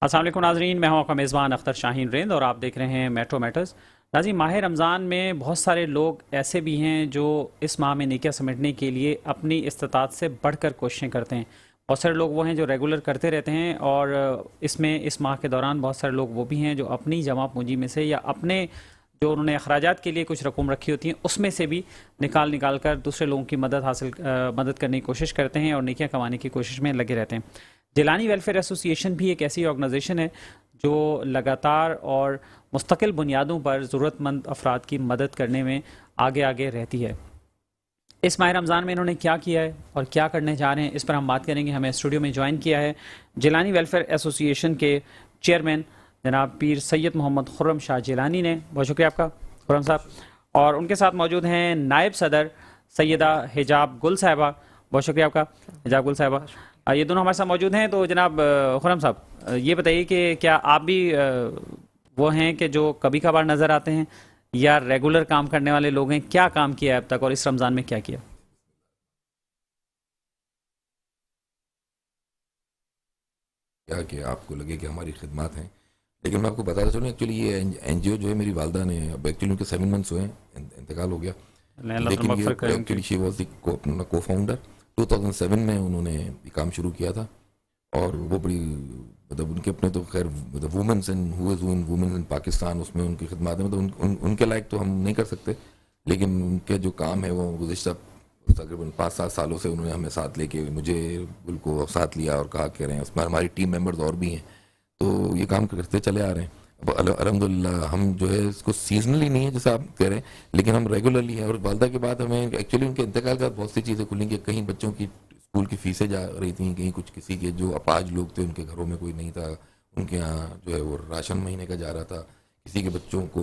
अस्सलाम वालेकुम नाज़रीन, मैं हूं आपका मेज़बान अख्तर शाहीन रेंद और आप देख रहे हैं मेट्रो मैटर्स। नाज़रीन, माह रमज़ान में बहुत सारे लोग ऐसे भी हैं जो इस माह में नेकियां समेटने के लिए अपनी इस्तात से बढ़कर कोशिशें करते हैं। बहुत सारे लोग वो हैं जो रेगुलर करते रहते हैं और इस माह के दौरान बहुत सारे लोग वो भी हैं जो अपनी जमा पूंजी में से या अपने जो उन्होंने अखराजात के लिए कुछ रकम रखी होती हैं उसमें से भी निकाल निकाल कर दूसरे लोगों की मदद करने की कोशिश करते हैं और नेकियां कमाने की कोशिश में लगे रहते हैं। जिलानी वेलफेयर एसोसिएशन भी एक ऐसी ऑर्गेनाइजेशन है जो लगातार और मुस्तकिल बुनियादों पर ज़रूरतमंद अफराद की मदद करने में आगे आगे रहती है। इस माह रमज़ान में इन्होंने क्या किया है और क्या करने जा रहे हैं, इस पर हम बात करेंगे। हमें स्टूडियो में ज्वाइन किया है जिलानी वेलफेयर एसोसिएशन के चेयरमैन जनाब पीर सैयद मोहम्मद खुर्रम शाह जिलानी ने। बहुत शुक्रिया आपका खुर्रम साहब। और उनके साथ मौजूद हैं नायब सदर सैयदा हिजाब गुल साहिबा। बहुत शुक्रिया आपका हिजाब गुल साहिबा। ये दोनों हमारे साथ मौजूद हैं। तो जनाब खुर्रम साहब, ये बताइए कि क्या आप भी वो हैं कि जो कभी कभार नज़र आते हैं या रेगुलर काम करने वाले लोग हैं? क्या काम किया है अब तक और इस रमज़ान में क्या किया? क्या कि आपको लगे कि हमारी खिदमत हैं, लेकिन मैं आपको बताता चलूँ एक्चुअली ये एनजीओ जो है मेरी वालदा ने अब एक्चुअली उनके 7 मंथ्स हुए हैं, इंतकाल हो गया। अल्लाह ताला लेकिन ये मगफिर करे उनकी। एक्चुअली शी वॉज अपना को फाउंडर 2007 में उन्होंने ये काम शुरू किया था। और वो बड़ी मतलब उनके अपने तो खैर मतलब women's and women's in Pakistan उसमें उनकी खिदमत है, मतलब उनके लायक तो हम नहीं कर सकते, लेकिन उनके जो काम है वो गुज़िश्ता तकरीबन 5-7 सालों से उन्होंने हमें साथ लेके मुझे बिल्कुल साथ लिया और कहा कह रहे हैं उसमें हमारी टीम मेंबर्स और भी हैं, तो ये काम करते चले आ रहे हैं। अब अल्हम्दुलिल्लाह हम जो है इसको सीजनली नहीं है जैसा आप कह रहे हैं, लेकिन हम रेगुलरली हैं। और वालदा के बाद हमें एक्चुअली उनके इंतकाल के बाद बहुत सी चीज़ें खुली कि कहीं बच्चों की स्कूल की फीसें जा रही थी, कहीं कुछ किसी के जो अपाज लोग थे उनके घरों में कोई नहीं था, उनके यहाँ जो है वो राशन महीने का जा रहा था, किसी के बच्चों को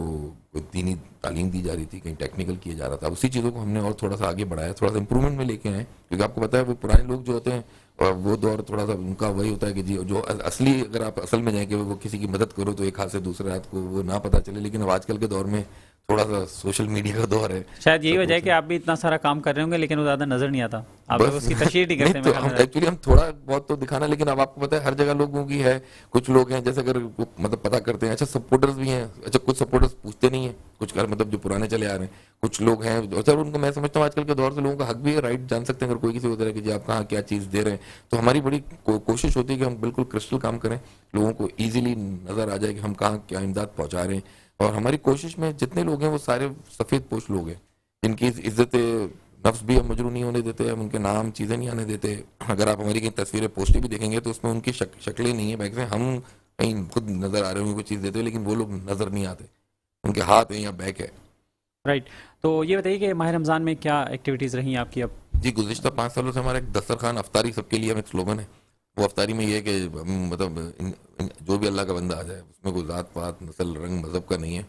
कोई दीनी तालीम दी जा रही थी, कहीं टेक्निकल किया जा रहा था। उसी चीज़ों को हमने और थोड़ा सा आगे बढ़ाया, थोड़ा सा इंप्रूवमेंट में लेके आए, क्योंकि आपको पता है वो पुराने लोग जो होते हैं और वो दौर थोड़ा सा उनका वही होता है कि जी जो असली अगर आप असल में जाए कि वो किसी की मदद करो तो एक हाथ से दूसरे हाथ को वो ना पता चले, लेकिन अब आजकल के दौर में थोड़ा सा सोशल मीडिया का दौर है। शायद यही सब वजह है कुछ कि आप भी इतना सारा काम कर रहे होंगे लेकिन वो ज़्यादा नज़र नहीं आता। आप लोग बस उसकी तशहीर नहीं नहीं करते तो मेरे हम ख्याल से। एक्चुअली हम थोड़ा बहुत तो दिखाना, लेकिन अब आपको पता है हर जगह लोगों की है। कुछ लोग हैं जैसे अगर वो मतलब पता करते हैं, अच्छा सपोर्टर्स भी हैं, अच्छा कुछ सपोर्टर्स पूछते नहीं है, कुछ कर मतलब जो पुराने चले आ रहे हैं, कुछ लोग हैं अच्छा उनको मैं समझता हूँ आजकल के दौर से लोगों का हक भी है, राइट जान सकते हैं अगर कोई किसी को दे रहा है कि जी आप कहाँ क्या चीज़ दे रहे हैं। तो हमारी बड़ी कोशिश होती है कि हम बिल्कुल क्रिस्टल काम करें, लोगों को ईजिली नज़र आ जाए कि हम कहाँ क्या इमदाद पहुँचा रहे हैं। और हमारी कोशिश में जितने लोग हैं वो सारे सफ़ेद पोश लोग हैं, जिनकी इज्जत नफ्स भी हम मजरू नहीं होने देते, हम उनके नाम चीज़ें नहीं आने देते। अगर आप हमारी कहीं तस्वीरें पोस्टें भी देखेंगे तो उसमें उनकी शक्लें नहीं है, बैक से हम कहीं खुद नज़र आ रहे होंगे कोई चीज़ देते हुए, लेकिन वो लोग नज़र नहीं आते, उनके हाथ है या बैक है। राइट। तो ये बताइए कि माह रमज़ान में क्या एक्टिविटीज़ रही आपकी अब? जी गुज़िश्ता 5 सालों से हमारा एक दस्तरखान अफ्तारी सबके लिए हम एक स्लोगन है। वो अफ्तारी में ये है कि हम मतलब जो भी अल्लाह का बंदा आ जाए उसमें कोई ज़ात पात नस्ल रंग मज़हब का नहीं है।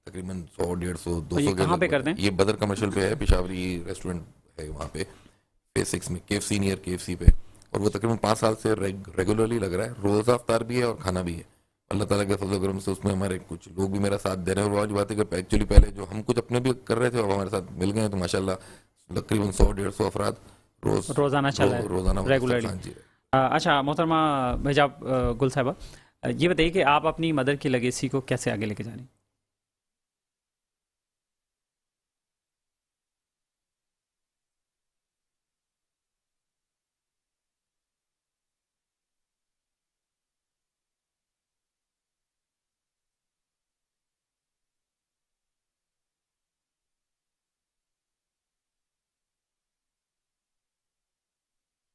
तकरीबन 100, 150, और ये 200 के कहाँ पे लगभग करते हैं? ये बदर कमर्शियल पे है, पेशावरी रेस्टोरेंट है वहाँ पे फेस 6 में, KFC नियर KFC पे। और वो तकरीबन 5 साल से रेगुलरली लग रहा है, रोज़ा अफ्तार भी है और खाना भी है। अल्लाह ताला के फजल करम से उसमें हमारे कुछ लोग भी मेरा साथ दे रहे हैं। और वाली बात है कि एक्चुअली पहले जो हम कुछ अपने भी कर रहे थे अब हमारे साथ मिल गए हैं, तो माशाल्लाह तकरीबन 100, 150 अफराद रोज़ रोज़ाना चल रहा रोज़ाना है वो रेगुलरली? दस्तरखान जी। अच्छा मोहतरमा हिजाब गुल साहिबा, ये बताइए कि आप अपनी मदर की लेगेसी को कैसे आगे लेके जा रही हैं?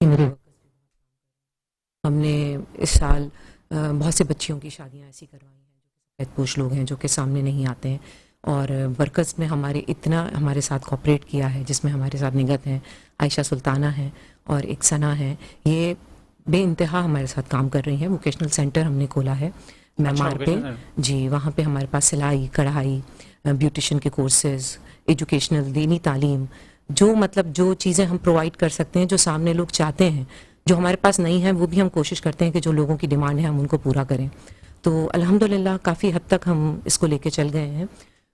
मेरे हमने इस साल बहुत से बच्चियों की शादियां ऐसी करवाई हैं जो कि सफ़ेदपोश लोग हैं जो कि सामने नहीं आते हैं। और वर्कर्स में हमारे इतना हमारे साथ कोऑपरेट किया है, जिसमें हमारे साथ निगत हैं, आयशा सुल्ताना हैं और एक सना है। ये बेइंतहा हमारे साथ काम कर रही हैं। वोकेशनल सेंटर हमने खोला है अच्छा, मैमार पे। वोकेशनल। जी, वहाँ पे हमारे पास सिलाई कढ़ाई ब्यूटिशन के कोर्सेज, एजुकेशनल दीनी तालीम, जो मतलब जो चीज़ें हम प्रोवाइड कर सकते हैं जो सामने लोग चाहते हैं, जो हमारे पास नहीं है वो भी हम कोशिश करते हैं कि जो लोगों की डिमांड है हम उनको पूरा करें। तो अल्हम्दुलिल्लाह काफ़ी हद तक हम इसको लेके चल गए हैं।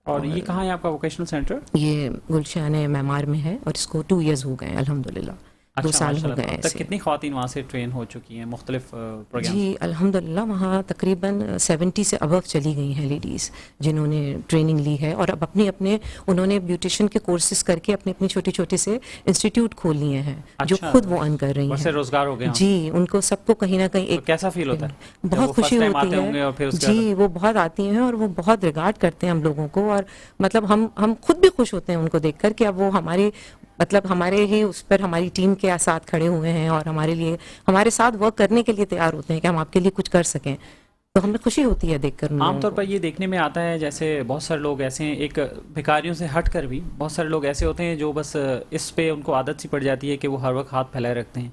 और ये कहाँ है आपका वोकेशनल सेंटर? ये गुलशन मैमार में है और इसको 2 इयर्स हो गए हैं अल्हम्दुलिल्लाह। 2 अच्छा, साल हो माशाल्लाह। गए तो हैं अब तक ऐसे। कितनी ख़वातीन वहाँ से ट्रेन हो चुकी हैं मुख्तलिफ प्रोग्राम? जी, अल्हम्दुलिल्लाह वहाँ तकरीबन 70 से अबव चली गई हैं लेडीज़ जिन्होंने ट्रेनिंग ली है, और अब अपने उन्होंने ब्यूटिशियन के कोर्सेज करके अपने छोटे-छोटे से इंस्टीट्यूट खोल लिए हैं, जो अच्छा, खुद वो अर्न कर रही बहुत से हैं। रोज़गार हो गए होंगे। जी, उनको सबको कहीं न कहीं तो एक कैसा फ़ील होता है जब वो बहुत खुशी फर्स्ट टाइम होती आते है। होंगे और फिर उसके जी, बाद? वो बहुत आती हैं और वो बहुत रिगार्ड करते हैं हम लोगों को, और मतलब हम खुद भी खुश होते हैं उनको देखकर कि अब वो हमारी मतलब हमारे ही उस पर हमारी टीम के साथ खड़े हुए हैं और हमारे लिए हमारे साथ वर्क करने के लिए तैयार होते हैं कि हम आपके लिए कुछ कर सकें। तो हमें खुशी होती है देखकर उन लोगों आमतौर को। पर ये देखने में आता है जैसे बहुत सारे लोग ऐसे हैं, एक भिखारियों से हट कर भी बहुत सारे लोग ऐसे होते हैं जो बस इस पे उनको आदत सी पड़ जाती है कि वो हर वक्त हाथ फैलाए रखते हैं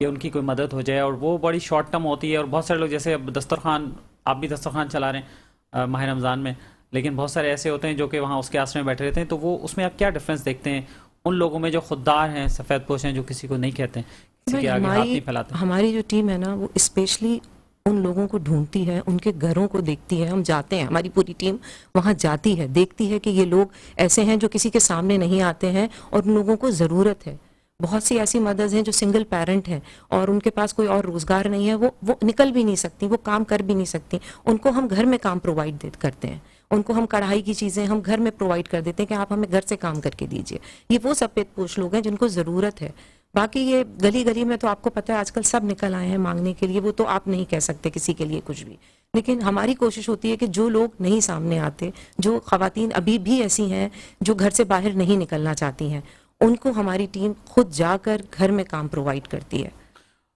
कि उनकी कोई मदद हो जाए, और वो बड़ी शॉर्ट टर्म होती है। और बहुत सारे लोग जैसे अब दस्तरखान, आप भी दस्तरखान चला रहे हैं माह रमज़ान में, लेकिन बहुत सारे ऐसे होते हैं जो कि वहाँ उसके आश्रय में बैठे रहते हैं। तो वो उसमें आप क्या डिफरेंस देखते हैं उन लोगों में जो खुददार हैं, सफ़ेद पोश हैं, जो किसी को नहीं कहते हैं, किसी भाई के आगे हाथ नहीं हमारी फैलाते? हमारी जो टीम है ना, वो स्पेशली उन लोगों को ढूंढती है, उनके घरों को देखती है। हम जाते हैं, हमारी पूरी टीम वहाँ जाती है, देखती है कि ये लोग ऐसे हैं जो किसी के सामने नहीं आते हैं और उन लोगों को ज़रूरत है। बहुत सी ऐसी मदर्स हैं जो सिंगल पेरेंट हैं और उनके पास कोई और रोज़गार नहीं है, वो निकल भी नहीं सकती, वो काम कर भी नहीं सकती। उनको हम घर में काम प्रोवाइड करते हैं, उनको हम कढ़ाई की चीज़ें हम घर में प्रोवाइड कर देते हैं कि आप हमें घर से काम करके दीजिए। ये वो सफ़ेद पोश लोग हैं जिनको ज़रूरत है। बाकी ये गली गली में तो आपको पता है आजकल सब निकल आए हैं मांगने के लिए, वो तो आप नहीं कह सकते किसी के लिए कुछ भी। लेकिन हमारी कोशिश होती है कि जो लोग नहीं सामने आते, जो ख़वातीन अभी भी ऐसी हैं जो घर से बाहर नहीं निकलना चाहती हैं, उनको हमारी टीम खुद जाकर घर में काम प्रोवाइड करती है।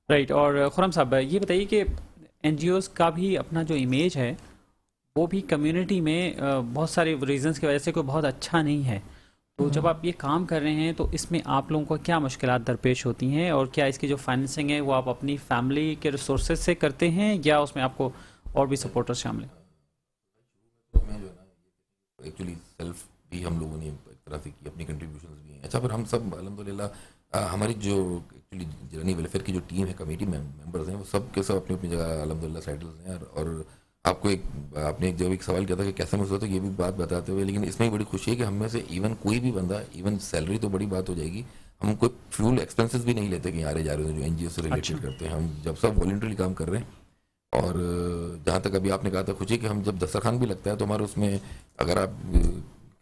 राइट। और खुरम साहब, ये बताइए कि एनजीओज़ का भी अपना जो इमेज है वो भी कम्युनिटी में बहुत सारे रीजंस की वजह से कोई बहुत अच्छा नहीं है। तो जब आप ये काम कर रहे हैं तो इसमें आप लोगों को क्या मुश्किलात दरपेश होती हैं, और क्या इसकी जो फाइनेंसिंग है वो आप अपनी फैमिली के रिसोर्सेज से करते हैं या उसमें आपको और भी सपोर्टर्स शामिल हैं? मैं जो है ना एक्चुअली सेल्फ भी हम लोगों ने एक तरह से की, अपनी कंट्रीब्यूशंस भी हैं। अच्छा, पर हम सब अल्हम्दुलिल्लाह हमारी जो एक्चुअली जिरानी वेलफेयर की जो टीम है, कमेटी मेंबर्स हैं, वो सब के सब अपनी अपनी जगह अल्हम्दुलिल्लाह सेटल्स हैं। और आपको आपने जब एक सवाल किया था कि कैसे महसूस होता है, ये भी बात बताते हुए, लेकिन इसमें बड़ी खुशी है कि हम में से इवन कोई भी बंदा, इवन सैलरी तो बड़ी बात हो जाएगी, हम कोई फ्यूल एक्सपेंसेस भी नहीं लेते कि आ जा रहे हैं जो एनजीओ से रिलेटेड करते हैं। हम जब सब वॉलंटरी काम कर रहे हैं। और जहाँ तक अभी आपने कहा था खुशी कि हम जब दस्तरखान भी लगता है तो हमारे उसमें, अगर आप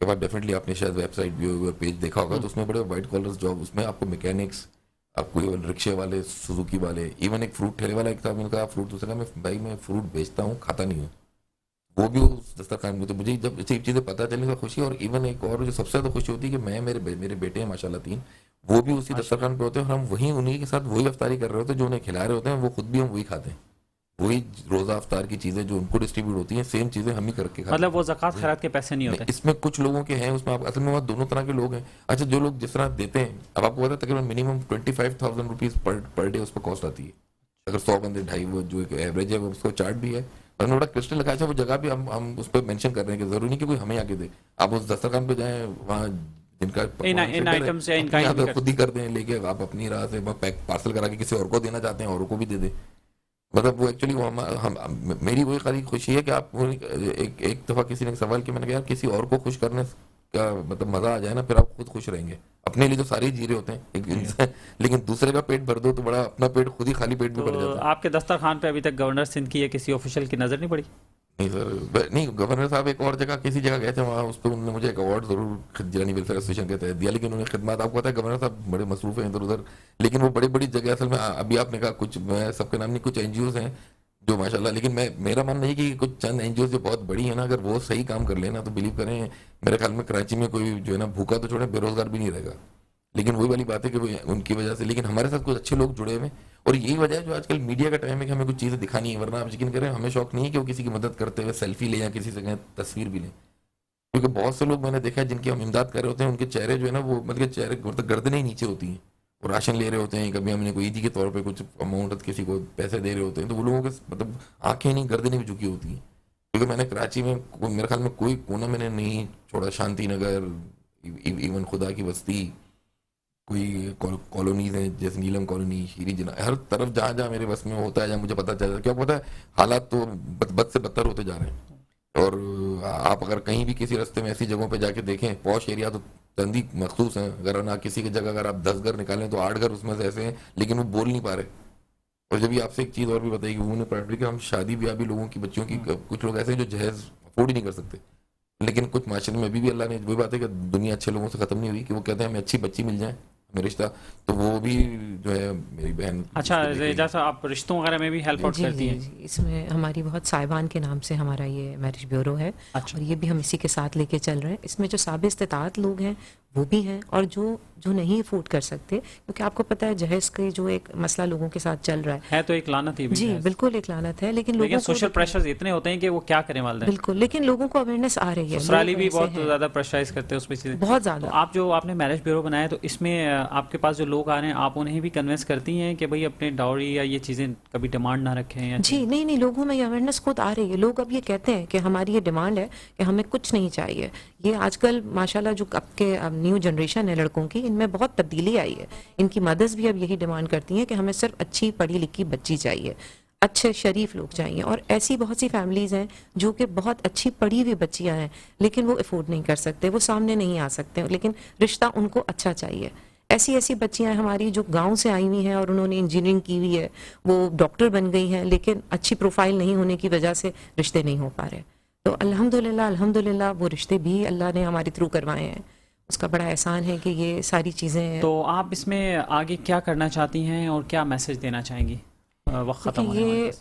के बाद डेफिनेटली आपने शायद वेबसाइट भी पेज देखा होगा, तो उसमें बड़े वाइट कॉलर्स जॉब, उसमें आपको मैकेनिक्स, आपको इवन रिक्शे वाले, सुजुकी वाले, इवन एक फ्रूट ठेले वाला एक था, मैंने कहा फ्रूट, दूसरा कहा मैं भाई मैं फ्रूट बेचता हूँ, खाता नहीं हूँ, वो भी उस दस्तरखान में। तो मुझे जब ये चीज़ें पता चलने का खुशी, और इवन एक और जो सबसे ज़्यादा खुशी होती है कि मैं मेरे बेटे हैं माशाल्लाह 3, वो भी उसी दस्तरखान पे होते हैं और हम वहीं उन्हीं के साथ वही अफ्तारी कर रहे होते हैं जो उन्हें खिला रहे होते हैं, वो खुद भी हम वही खाते हैं। वही रोज़ा अफ्तार की चीज़ें जो उनको डिस्ट्रीब्यूट होती हैं, सेम चीज़ें हम ही करके खाते हैं। मतलब वो ज़कात खैरात के पैसे नहीं होते? इसमें कुछ लोगों के हैं, उसमें आप असल में वहाँ दोनों तरह के लोग हैं। अच्छा, जो लोग जिस तरह देते हैं, अब आपको पता है तकरीबन मिनिमम 25,000 रुपीज़ पर डे उस पर कॉस्ट आती है। अगर 100 बंदे, 2.5, वो जो एक एवरेज है, वो उसको चार्ट भी है और बड़ा क्रिस्टल लगा। अच्छा, वो जगह भी हम उस पर मेंशन कर रहे हैं कि जरूरी नहीं कि कोई हमें आके दे, आप उस दस्तरखान पे जाएं, वहाँ जिनका इन आइटम्स या इन काइंड भी खुद ही कर दें, लेके आप अपनी राह से पैक पार्सल करा के किसी और को देना चाहते हैं, औरों को भी दे दें। मतलब वो एक्चुअली वो हम मेरी वही खाली खुशी है कि आप एक दफ़ा किसी ने सवाल किया, मैंने कहा यार किसी और को खुश करने का मतलब मज़ा आ जाए ना, फिर आप खुद खुश रहेंगे। अपने लिए तो सारे ही जी रहे होते हैं एक इंसान, लेकिन दूसरे का पेट भर दो तो बड़ा अपना पेट खुद ही खाली पेट भी भर जाता है। आपके दस्तरखान पे अभी तक गवर्नर सिंध की या किसी ऑफिशियल की नज़र नहीं पड़ी? नहीं सर, नहीं, गवर्नर साहब एक और जगह किसी जगह गए थे, वहाँ उस पर उन्होंने मुझे एक अवार्ड जरूर जिरानी वेलफेयर एसोसिएशन के तहत दिया, लेकिन उन्होंने खिदमत, आपको पता है गवर्नर साहब बड़े मसरूफ हैं इधर उधर, लेकिन वो बड़ी बड़ी जगह असल में, अभी आपने कहा कुछ, मैं सबके नाम नहीं, कुछ एनजीओज हैं जो माशाल्लाह, लेकिन मेरा मानना है कि कुछ चंद एनजीओ जो बहुत बड़ी है ना, अगर वो सही काम कर लेना तो बिलीव करें, मेरे ख्याल में कराची में कोई जो है ना भूखा तो छोड़े, बेरोजगार भी नहीं रहेगा। लेकिन वही वाली बात है कि वो उनकी वजह से, लेकिन हमारे साथ कुछ अच्छे लोग जुड़े हुए हैं, और यही वजह है जो आजकल मीडिया का टाइम है कि हमें कुछ चीज़ें दिखानी है। वरना आप यकीन करें, हमें शौक नहीं है कि वो किसी की मदद करते हुए सेल्फी ले या किसी से कहें तस्वीर भी लें, क्योंकि बहुत से लोग मैंने देखा है जिनकी हम इमदाद कर रहे होते हैं, उनके चेहरे जो है ना, वो मतलब चेहरे मतलब गर्दनें ही नीचे होती हैं, वो राशन ले रहे होते हैं, कभी हमने कोई ईदी के तौर पे कुछ अमाउंट किसी को पैसे दे रहे होते हैं, तो वो लोगों के मतलब आंखें नहीं, गर्दनें भी झुकी होती हैं। क्योंकि मैंने कराची में मेरे ख्याल में कोई कोना मैंने नहीं छोड़ा, शांति नगर, इवन खुदा की बस्ती, कोई कॉलोनीज हैं जैसे नीलम कॉलोनी, शीरी जना, हर तरफ जहाँ जहाँ मेरे बस में होता है, जहाँ मुझे पता चलता है, क्या पता है हालात तो बद से बदतर होते जा रहे हैं। और आप अगर कहीं भी किसी रास्ते में ऐसी जगहों पे जाके देखें, पॉश एरिया तो चंदी मखसूस हैं, अगर ना किसी की जगह अगर आप 10 घर निकालें तो 8 घर उसमें से ऐसे हैं लेकिन वो बोल नहीं पा रहे। और जब भी आपसे एक चीज़ और भी बताई कि उन्होंने प्रायोरिटी कि हम शादी ब्याह भी लोगों की बच्चियों की, कुछ लोग ऐसे हैं जो जहेज अफोर्ड ही नहीं कर सकते, लेकिन कुछ माशरे में अभी भी अल्लाह ने वही बात है कि दुनिया अच्छे लोगों से ख़त्म नहीं हुई कि वो कहते हैं हमें अच्छी बच्ची मिल जाए, हमें रिश्ता, तो वो भी जो है मेरी बहन। अच्छा जैसा आप रिश्तों वगैरह में भी हेल्प आउट जी करती जी हैं? जी, इसमें हमारी बहुत साहिबान के नाम से हमारा ये मैरिज ब्यूरो है अच्छा। और ये भी हम इसी के साथ लेके चल रहे हैं। इसमें जो साबित इस्तेताअत लोग हैं वो भी हैं और जो जो नहीं अफोर्ड कर सकते, क्योंकि आपको पता है जहेज के जो एक मसला लोगों के साथ चल रहा है तो एक लानत ही भी जी है। बिल्कुल एक लानत है, लेकिन लोगों को सोशल प्रेशर्स इतने होते हैं कि वो क्या करें वालिदैन। बिल्कुल, लेकिन लोगों को अवेयरनेस आ रही है, ससुराली लोग भी ऐसे बहुत हैं, ज़्यादा प्रेशराइज करते हैं उसमें चीज़ें। बहुत तो ज़्यादा। आप जो आपने मैरिज ब्यूरो बनाया तो इसमें आपके पास जो लोग आ रहे हैं आप उन्हें भी कन्विंस करती हैं कि भाई अपने डाउरी या ये चीज़ें कभी डिमांड ना रखें या जी नहीं नहीं, लोगों में ये अवेयरनेस खुद आ रही है। लोग अब ये कहते हैं कि हमारी ये डिमांड है कि हमें कुछ नहीं चाहिए। ये आजकल माशाल्लाह जो अब के न्यू जनरेशन है लड़कों की, इनमें बहुत तब्दीली आई है। इनकी मदर्स भी अब यही डिमांड करती हैं कि हमें सिर्फ अच्छी पढ़ी लिखी बच्ची चाहिए, अच्छे शरीफ लोग चाहिए। और ऐसी बहुत सी फैमिलीज़ हैं जो कि बहुत अच्छी पढ़ी हुई बच्चियां हैं लेकिन वो अफोर्ड नहीं कर सकते, वो सामने नहीं आ सकते, लेकिन रिश्ता उनको अच्छा चाहिए। ऐसी ऐसी बच्चियां हमारी जो गांव से आई हुई हैं और उन्होंने इंजीनियरिंग की हुई है, वो डॉक्टर बन गई हैं, लेकिन अच्छी प्रोफाइल नहीं होने की वजह से रिश्ते नहीं हो पा रहे। तो अल्हम्दुलिल्लाह अल्हम्दुलिल्लाह वो रिश्ते भी अल्लाह ने हमारे थ्रू करवाए हैं, उसका बड़ा एहसान है कि ये सारी चीज़ें। तो आप इसमें आगे क्या करना चाहती हैं और क्या मैसेज देना चाहेंगी वक्त ख़त्म होने वाले ये हैं?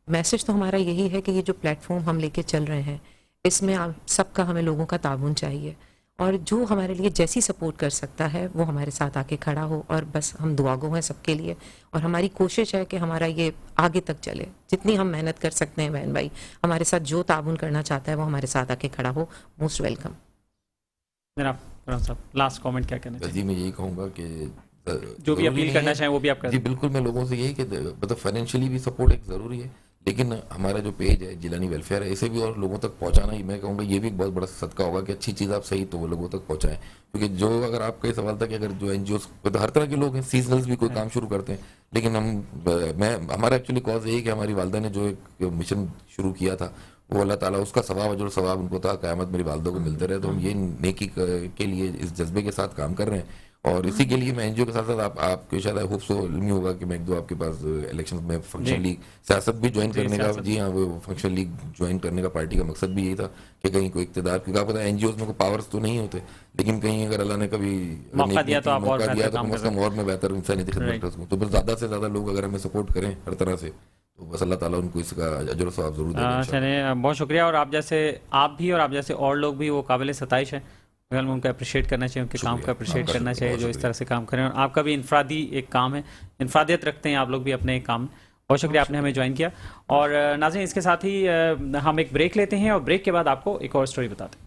मैसेज तो हमारा यही है कि ये जो प्लेटफॉर्म हम लेके चल रहे हैं इसमें सबका, हमें लोगों का ताउन चाहिए और जो हमारे लिए जैसी सपोर्ट कर सकता है वो हमारे साथ आके खड़ा हो। और बस हम दुआगो हैं सबके लिए और हमारी कोशिश है कि हमारा ये आगे तक चले। जितनी हम मेहनत कर सकते हैं बहन भाई, हमारे साथ जो ताउन करना चाहता है वो हमारे साथ आके खड़ा हो। Most welcome. जनाब खुर्रम साहब, लास्ट कमेंट क्या कहना जी चाहिए? मैं यही कहूँगा कि जो भी ज़रूरी अपील नहीं करना है- चाहें वो भी आप कर जी दें। बिल्कुल, मैं लोगों से यही कि मतलब फाइनेंशियली भी सपोर्ट एक ज़रूरी है, लेकिन हमारा जो पेज है जिलानी वेलफेयर है, इसे भी और लोगों तक पहुंचाना ही मैं कहूँगा ये भी एक बहुत बड़ा सदका होगा कि अच्छी चीज़ आप सही तो वो लोगों तक पहुंचाएं। क्योंकि जो अगर आपका ये सवाल था कि अगर जो एनजीओ तो हर तरह के लोग हैं, सीजनल्स भी कोई काम शुरू करते हैं, लेकिन हमारा एक्चुअली कॉज यही कि हमारी वालदा ने जो एक मिशन शुरू किया था वो अल्लाह ताला उसका सवाब अजर सवाब उनको था क़यामत मेरी वालदा को मिलते रहे। तो हम ये नेकी के लिए इस जज्बे के साथ काम कर रहे हैं और इसी के लिए मैं एनजीओ के साथ साथ आपको शायद आई होप सो इल्मी होगा कि मैं एक दो आपके पास इलेक्शन में फंक्शन लीग सियासत भी ज्वाइन करने का, जी हाँ, वो फंक्शन लीग ज्वाइन करने का पार्टी का मकसद भी यही था कि कहीं कोई इक़्तिदार, क्योंकि आपको पता है एनजीओ में कोई पावर्स तो नहीं होते, लेकिन कहीं अगर अल्लाह ने कभी मौका दिया तो आप और मौका दिया बेहतर तो काम कम से कम और मैं बेहतर इंसानियत की खिदमत कर सकूँ। तो बस ज़्यादा से ज़्यादा लोग अगर हमें सपोर्ट करें हर तरह से तो बस अल्लाह ताला उनको इसका अजर सवाब जरूर देगा। चलिए बहुत शुक्रिया। और आप जैसे आप भी और आप जैसे और लोग भी वो काबिल सताइश है, बगल में उनका अप्रिशिएट करना चाहिए, उनके काम का अप्रिशिएट करना चाहिए जो इस तरह से काम करें। और आपका भी इनफरादी एक काम है, इनफरादियत रखते हैं आप लोग भी अपने एक काम में। बहुत शुक्रिया आपने हमें ज्वाइन किया। और नाज़रीन इसके साथ ही हम एक ब्रेक लेते हैं और ब्रेक के बाद आपको एक और स्टोरी बताते हैं।